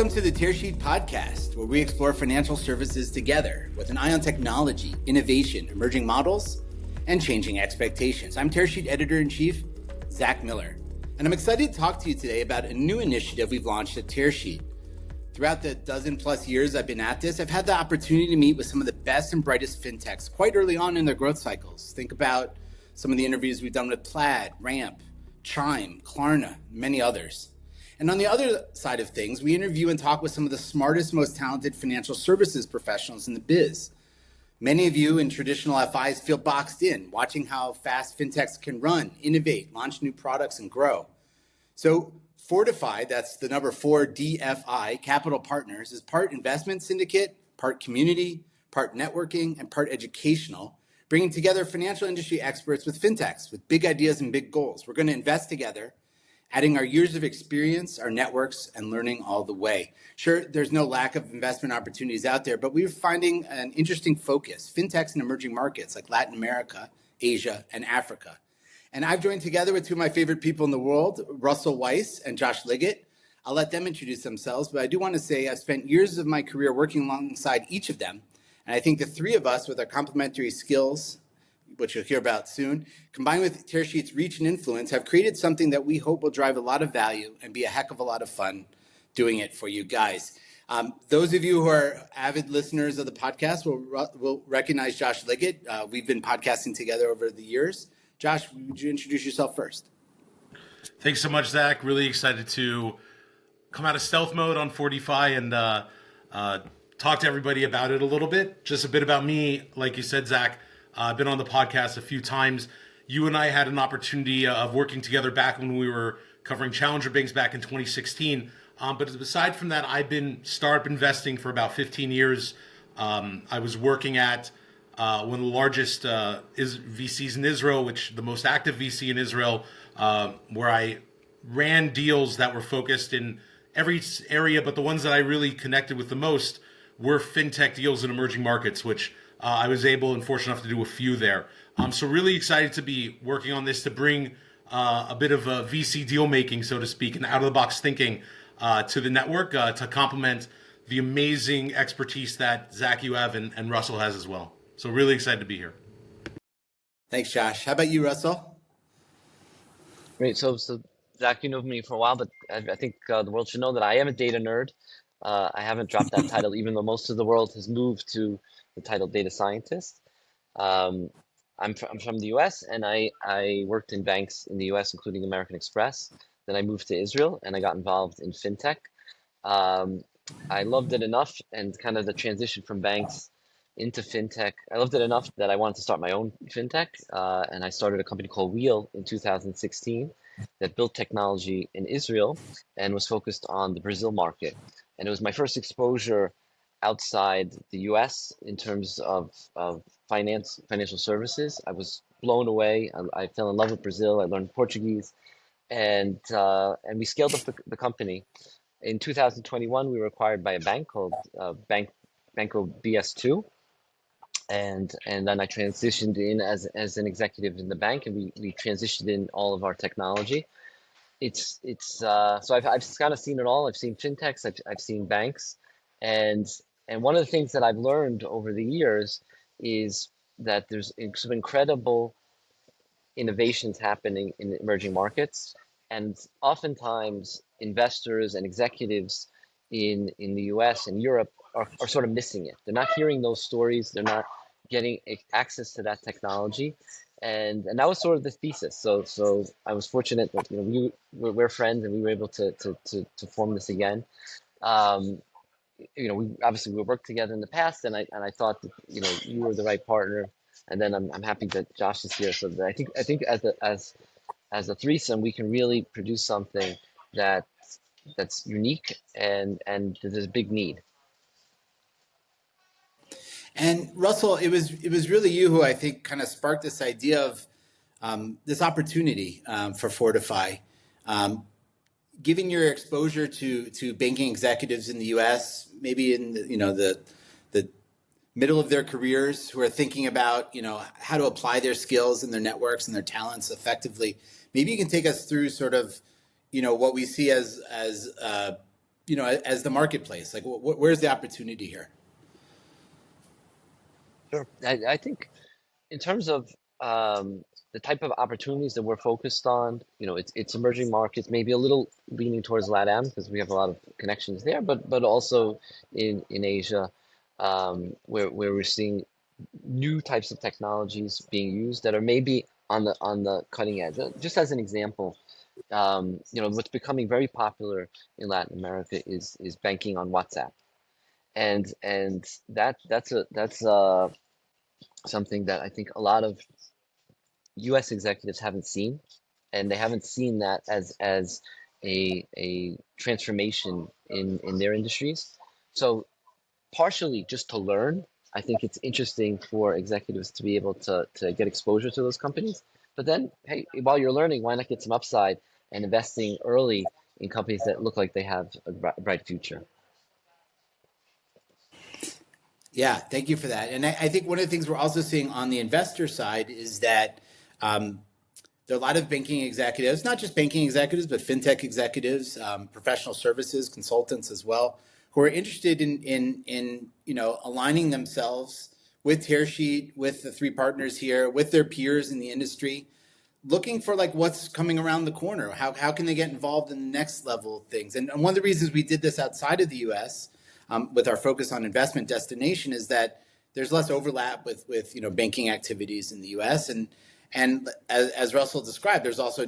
Welcome to the Tearsheet Podcast, where we explore financial services together with an eye on technology, innovation, emerging models, and changing expectations. I'm Tearsheet Editor-in-Chief, Zach Miller, and I'm excited to talk to you today about a new initiative we've launched at Tearsheet. Throughout the dozen plus years I've been at this, I've had the opportunity to meet with some of the best and brightest fintechs quite early on in their growth cycles. Think about some of the interviews we've done with Plaid, Ramp, Chime, Klarna, many others. And on the other side of things, we interview and talk with some of the smartest, most talented financial services professionals in the biz. Many of you in traditional FIs feel boxed in, watching how fast fintechs can run, innovate, launch new products, and grow. So Fortify, that's the number 4 DFI, Capital Partners, is part investment syndicate, part community, part networking, and part educational, bringing together financial industry experts with fintechs with big ideas and big goals. We're going to invest together, adding our years of experience, our networks, and learning all the way. Sure, there's no lack of investment opportunities out there, but we're finding an interesting focus, fintechs in emerging markets like Latin America, Asia, and Africa. And I've joined together with two of my favorite people in the world, Russell Weiss and Josh Liggett. I'll let them introduce themselves, but I do want to say I've spent years of my career working alongside each of them. And I think the three of us with our complementary skills, which you'll hear about soon, combined with Tearsheet's reach and influence, have created something that we hope will drive a lot of value and be a heck of a lot of fun doing it for you guys. Those of you who are avid listeners of the podcast will recognize Josh Liggett. We've been podcasting together over the years. Josh, would you introduce yourself first? Thanks so much, Zach. Really excited to come out of stealth mode on Fortify and talk to everybody about it a little bit. Just a bit about me. Like you said, Zach, I've been on the podcast a few times. You and I had an opportunity of working together back when we were covering challenger banks back in 2016. But aside from that, I've been startup investing for about 15 years. I was working at one of the largest VCs in Israel, which the most active VC in Israel, where I ran deals that were focused in every area, but the ones that I really connected with the most were fintech deals in emerging markets, which I was able and fortunate enough to do a few there. So really excited to be working on this to bring a bit of VC deal making, so to speak, and out of the box thinking to the network to complement the amazing expertise that Zach, you have, and Russell has as well. So really excited to be here. Thanks, Josh. How about you, Russell? Great. So Zach, you know me for a while, but I think the world should know that I am a data nerd. I haven't dropped that title, even though most of the world has moved to the title data scientist. I'm from the US, and I worked in banks in the US, including American Express. Then I moved to Israel, and I got involved in fintech. I loved it enough, and kind of the transition from banks into fintech. I loved it enough that I wanted to start my own fintech, and I started a company called Wheel in 2016 that built technology in Israel and was focused on the Brazil market. And it was my first exposure outside the US in terms of financial services. I was blown away. I fell in love with Brazil. I learned Portuguese, and we scaled up the company. In 2021, we were acquired by a bank called Banco BS2. And then I transitioned in as an executive in the bank, and we transitioned in all of our technology. So I've kind of seen it all. I've seen fintechs, I've seen banks, and one of the things that I've learned over the years is that there's some incredible innovations happening in emerging markets, and oftentimes investors and executives in the US and Europe are sort of missing it. They're not hearing those stories. They're not getting access to that technology. And that was sort of the thesis. So I was fortunate that we're friends, and we were able to form this again. We obviously worked together in the past, and I thought that you were the right partner. And then I'm happy that Josh is here. So that I think as a threesome, we can really produce something that's unique and there's a big need. And Russell, it was really you who I think kind of sparked this idea of this opportunity for Fortify. Given your exposure to banking executives in the U.S., maybe in the middle of their careers, who are thinking about how to apply their skills and their networks and their talents effectively, maybe you can take us through sort of what we see as as the marketplace? Like, where's the opportunity here? Sure. I think in terms of the type of opportunities that we're focused on, it's emerging markets, maybe a little leaning towards LATAM because we have a lot of connections there, but also in Asia, where we're seeing new types of technologies being used that are maybe on the cutting edge. Just as an example, what's becoming very popular in Latin America is banking on WhatsApp, and that's something that I think a lot of U.S. executives haven't seen, and they haven't seen that as a transformation in their industries. So partially just to learn, I think it's interesting for executives to be able to get exposure to those companies. But then, hey, while you're learning, why not get some upside and investing early in companies that look like they have a bright future? Yeah, thank you for that. And I think one of the things we're also seeing on the investor side is that there are a lot of banking executives, not just banking executives, but fintech executives, professional services consultants as well, who are interested in aligning themselves with Tearsheet, with the three partners here, with their peers in the industry, looking for like what's coming around the corner. How can they get involved in the next level of things? And one of the reasons we did this outside of the U.S. With our focus on investment destination is that there's less overlap with banking activities in the U.S. And as Russell described, there's also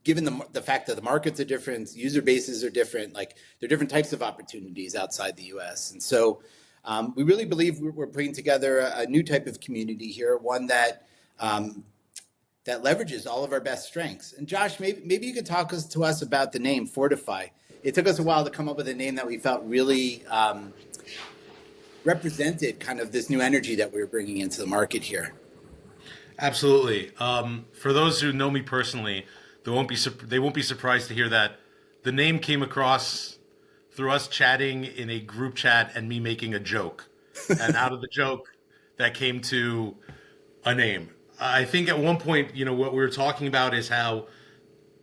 given the fact that the markets are different, user bases are different, like there are different types of opportunities outside the U.S. And so we really believe we're putting together a new type of community here, one that leverages all of our best strengths. And Josh, maybe you could talk to us about the name Fortify. It took us a while to come up with a name that we felt really represented kind of this new energy that we were bringing into the market here. Absolutely. For those who know me personally, they won't be surprised to hear that the name came across through us chatting in a group chat and me making a joke, and out of the joke, that came to a name. I think at one point, what we were talking about is how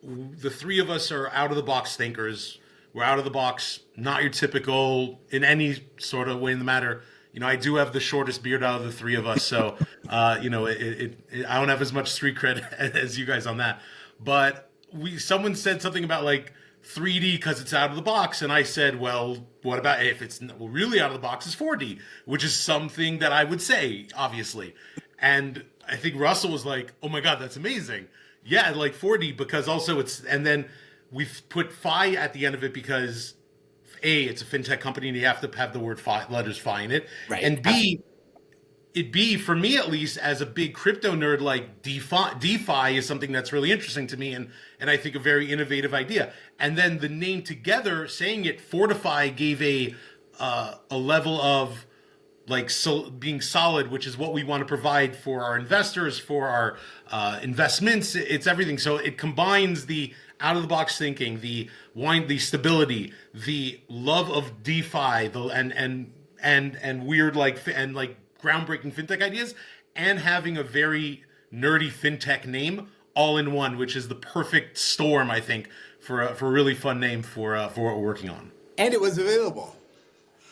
the three of us are out of the box thinkers. We're out of the box, not your typical in any sort of way in the matter. I do have the shortest beard out of the three of us, so I don't have as much street cred as you guys on that. But someone said something about like 3D because it's out of the box, and I said, well, what about if it's really out of the box? It's 4D, which is something that I would say, obviously. And I think Russell was like, oh my God, that's amazing. Yeah, like 4D because also and then we've put Phi at the end of it because A, it's a fintech company and you have to have the word letters Phi in it. Right. And B, for me at least, as a big crypto nerd, like DeFi is something that's really interesting to me and I think a very innovative idea. And then the name together, saying it, Fortify, gave a level of being solid, which is what we want to provide for our investors, for our investments. It's everything. So it combines the out of the box thinking, the stability, the love of DeFi, and weird and groundbreaking fintech ideas, and having a very nerdy fintech name all in one, which is the perfect storm, I think, for a really fun name for what we're working on. And it was available.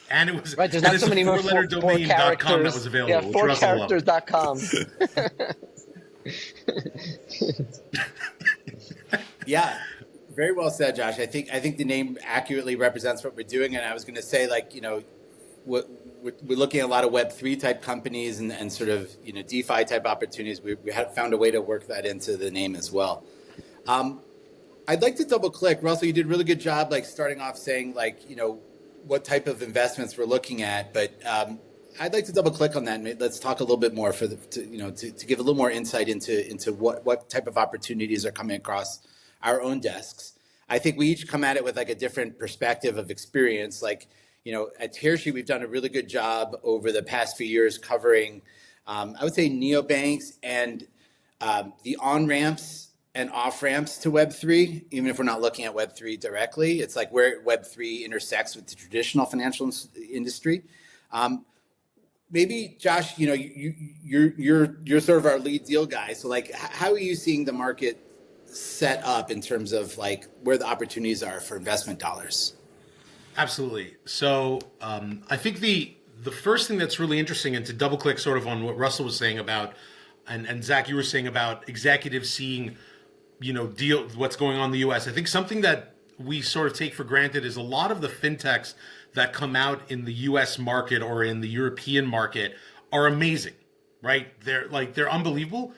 And it was right. There's not so many more four characters. That was available. Yeah, 4characters.com. Yeah, very well said, Josh. I think the name accurately represents what we're doing. And I was going to say, we're looking at a lot of Web3 type companies and sort of DeFi type opportunities. We have found a way to work that into the name as well. I'd like to double click, Russell. You did a really good job, starting off saying what type of investments we're looking at, but I'd like to double click on that. And let's talk a little bit more to give a little more insight into what type of opportunities are coming across our own desks. I think we each come at it with a different perspective of experience. At Tearsheet, we've done a really good job over the past few years covering, I would say, neobanks and the on-ramps and off-ramps to Web3, even if we're not looking at Web3 directly. It's where Web3 intersects with the traditional financial industry. Maybe, Josh, you're sort of our lead deal guy. So how are you seeing the market set up in terms of where the opportunities are for investment dollars? Absolutely. So I think the first thing that's really interesting, and to double click sort of on what Russell was saying about, and Zach, you were saying about executives seeing, deal what's going on in the U.S. I think something that we sort of take for granted is a lot of the fintechs that come out in the U.S. market or in the European market are amazing, right? They're unbelievable.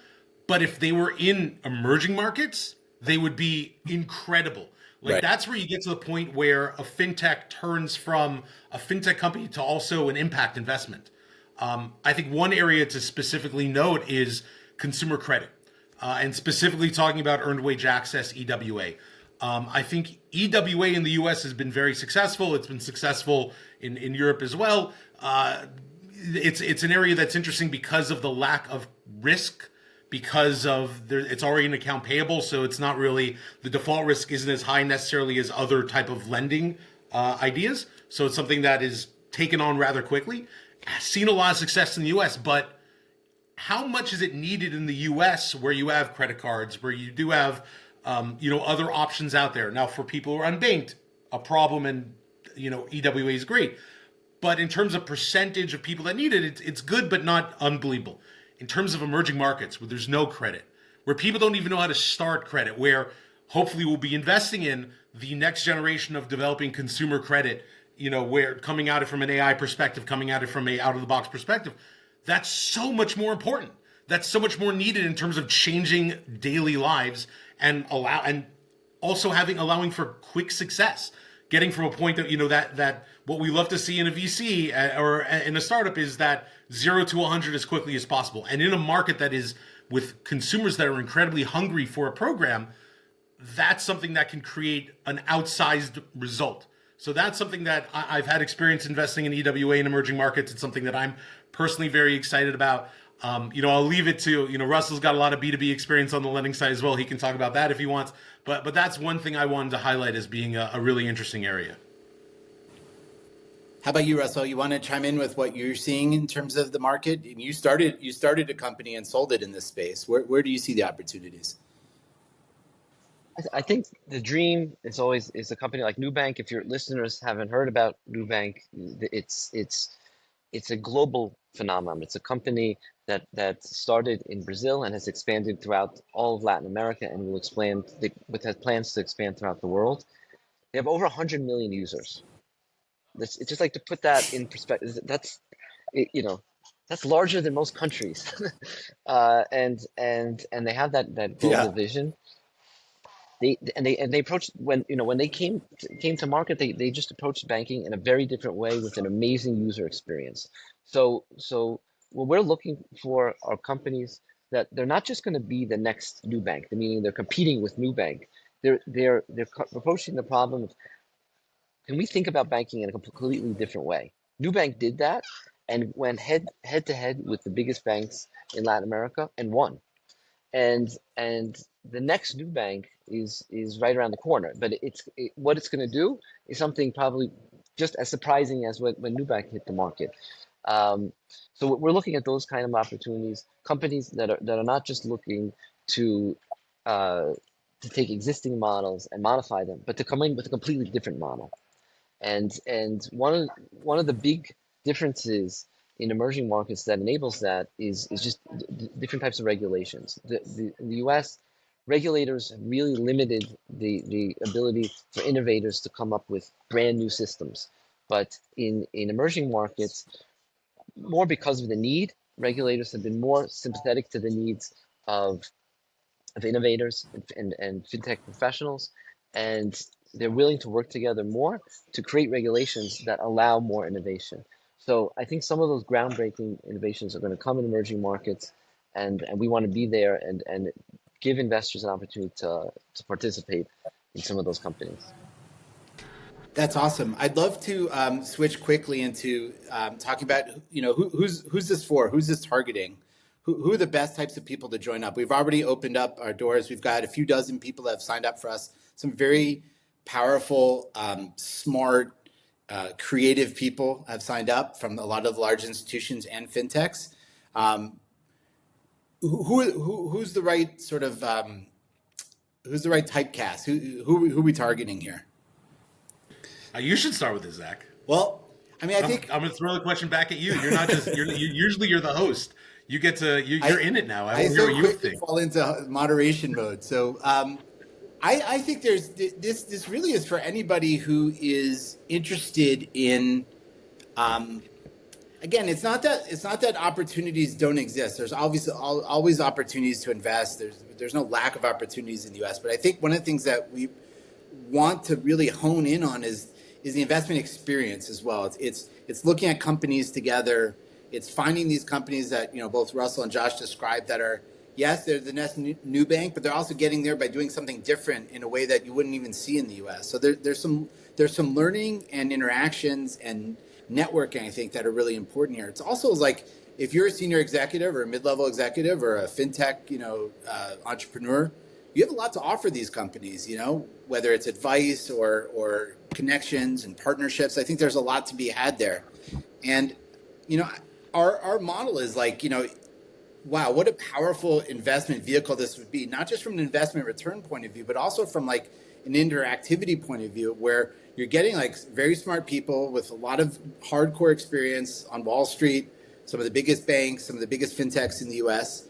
But if they were in emerging markets, they would be incredible. Like Right. that's where you get to the point where a fintech turns from a fintech company to also an impact investment. I think one area to specifically note is consumer credit, and specifically talking about earned wage access (EWA). I think EWA in the U.S. has been very successful. It's been successful in Europe as well. It's an area that's interesting because of the lack of risk, because of it's already an account payable, so it's not really, the default risk isn't as high necessarily as other type of lending ideas. So it's something that is taken on rather quickly. Seen a lot of success in the U.S., but how much is it needed in the U.S. where you have credit cards, where you do have other options out there? Now, for people who are unbanked, a problem, and EWA is great. But in terms of percentage of people that need it, it's good, but not unbelievable. In terms of emerging markets where there's no credit, where people don't even know how to start credit, where hopefully we'll be investing in the next generation of developing consumer credit, where coming at it from an AI perspective, coming at it from a out of the box perspective, that's so much more important. That's so much more needed in terms of changing daily lives and also allowing for quick success. Getting from a point that what we love to see in a VC or in a startup is that 0 to 100 as quickly as possible. And in a market that is with consumers that are incredibly hungry for a program, that's something that can create an outsized result. So that's something that I've had experience investing in EWA in emerging markets. It's something that I'm personally very excited about. I'll leave it to, Russell's got a lot of B2B experience on the lending side as well. He can talk about that if he wants. But that's one thing I wanted to highlight as being a really interesting area. How about you, Russell? You want to chime in with what you're seeing in terms of the market? You started a company and sold it in this space. Where do you see the opportunities? I think the dream is a company like Nubank. If your listeners haven't heard about Nubank, it's a global phenomenon. It's a company that started in Brazil and has expanded throughout all of Latin America and will expand has plans to expand throughout the world. They have over 100 million users. It's just like to put that in perspective. That's larger than most countries, and they have that global vision. They approached when they came to market, they just approached banking in a very different way with an amazing user experience. So what we're looking for are companies that they're not just going to be the next Nubank, meaning they're competing with Nubank. They're approaching the problem of, can we think about banking in a completely different way? Nubank did that and went head to head with the biggest banks in Latin America and won. And the next Nubank is right around the corner. But what it's going to do is something probably just as surprising as when Nubank hit the market. So we're looking at those kind of opportunities, companies that are not just looking to take existing models and modify them, but to come in with a completely different model. And one of the big differences in emerging markets that enables that is just different types of regulations. In the U.S., regulators have really limited the ability for innovators to come up with brand new systems. But in emerging markets, more because of the need, regulators have been more sympathetic to the needs of innovators and fintech professionals, and they're willing to work together more to create regulations that allow more innovation. So I think some of those groundbreaking innovations are going to come in emerging markets, and we want to be there and give investors an opportunity to participate in some of those companies. That's awesome. I'd love to switch quickly into talking about, who's this for? Who's this targeting? Who are the best types of people to join up? We've already opened up our doors. We've got a few dozen people that have signed up for us. Some very powerful, smart, creative people have signed up from a lot of large institutions and fintechs. Who's the right sort of who's the right typecast? Who are we targeting here? You should start with this, Zach. Well, I mean, I think I'm going to throw the question back at you. You're not just usually you're the host. You get to you're in it now. I want to hear what you think. Fall into moderation mode. So I think there's this really is for anybody who is interested in. Again, it's not that opportunities don't exist. There's obviously always opportunities to invest. There's no lack of opportunities in the U.S. But I think one of the things that we want to really hone in on is the investment experience as well. It's looking at companies together. It's finding these companies that both Russell and Josh described that are, yes, they're the next Nubank, but they're also getting there by doing something different in a way that you wouldn't even see in the U.S. So there's some learning and interactions and networking, I think, that are really important here. It's also like if you're a senior executive or a mid-level executive or a fintech, entrepreneur, you have a lot to offer these companies, whether it's advice or connections and partnerships. I think there's a lot to be had there. And, our model is like, wow, what a powerful investment vehicle this would be, not just from an investment return point of view, but also from like an interactivity point of view, where you're getting like very smart people with a lot of hardcore experience on Wall Street, some of the biggest banks, some of the biggest fintechs in the US,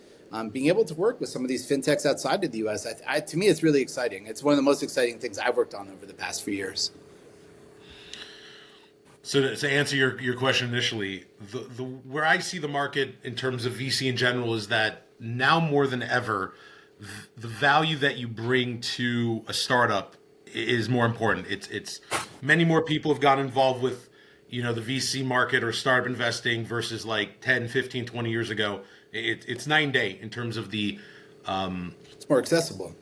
being able to work with some of these fintechs outside of the US. To me, it's really exciting. It's one of the most exciting things I've worked on over the past few years. So to answer your question initially, the where I see the market in terms of VC in general is that now more than ever, the value that you bring to a startup is more important. It's many more people have gotten involved with, the VC market or startup investing versus like 10, 15, 20 years ago. It's night and day in terms of the it's more accessible.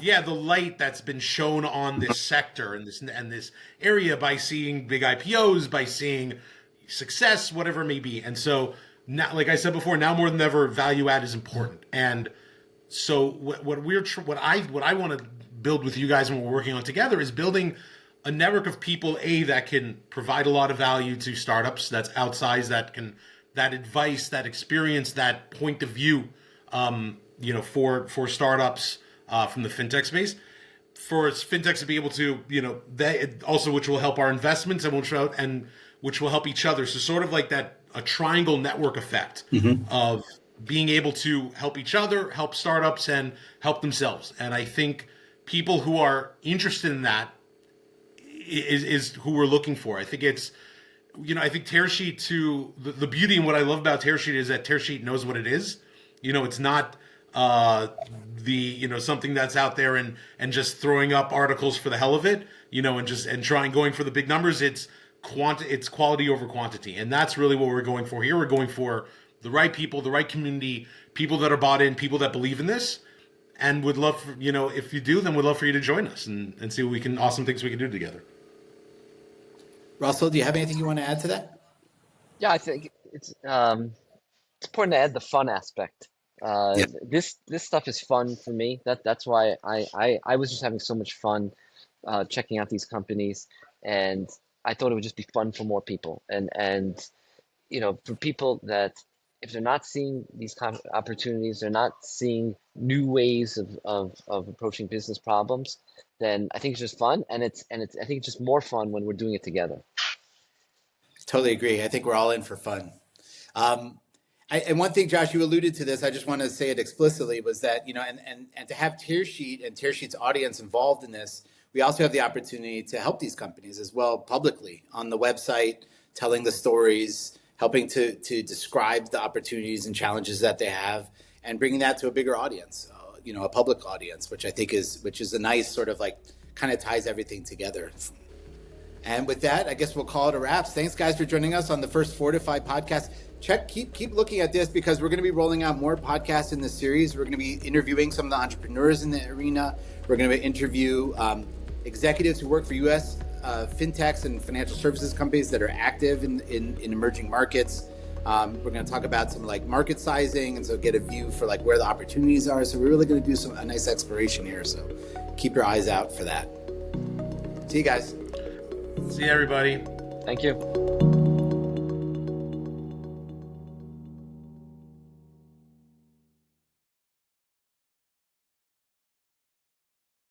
The light that's been shown on this sector and this area by seeing big IPOs, by seeing success, whatever it may be. And so now, like I said before, now more than ever, value add is important. And so what I want to build with you guys and what we're working on together is building a network of people, that can provide a lot of value to startups, that's outsized, that advice, that experience, that point of view, for startups from the fintech space, for fintechs to be able to, also which will help our investments and which will help each other. So sort of like a triangle network effect of being able to help each other, help startups, and help themselves. And I think people who are interested in that is who we're looking for. I think it's, I think Tearsheet the beauty and what I love about Tearsheet is that Tearsheet knows what it is. It's not something that's out there and just throwing up articles for the hell of it, and going for the big numbers. It's quality over quantity. And that's really what we're going for here. We're going for the right people, the right community, people that are bought in, people that believe in this, and would love for, if you do, then we'd love for you to join us and see what awesome things we can do together. Russell, do you have anything you want to add to that? Yeah, I think it's important to add the fun aspect. This stuff is fun for me. That's why I was just having so much fun checking out these companies, and I thought it would just be fun for more people. And for people that if they're not seeing these kind of opportunities, they're not seeing new ways of approaching business problems, then I think it's just fun, and I think it's just more fun when we're doing it together. Totally agree. I think we're all in for fun. And one thing, Josh, you alluded to this, I just want to say it explicitly, was that, and to have Tearsheet and Tearsheet's audience involved in this, we also have the opportunity to help these companies as well publicly on the website, telling the stories, helping to describe the opportunities and challenges that they have, and bringing that to a bigger audience, a public audience, which I think is a nice sort of like kind of ties everything together. And with that, I guess we'll call it a wrap. Thanks, guys, for joining us on the first Fortify podcast. Keep looking at this, because we're going to be rolling out more podcasts in this series. We're going to be interviewing some of the entrepreneurs in the arena. We're going to interview executives who work for U.S. fintechs and financial services companies that are active in emerging markets. We're going to talk about some like market sizing, and so get a view for like where the opportunities are. So we're really going to do a nice exploration here. So keep your eyes out for that. See you guys. See you, everybody. Thank you.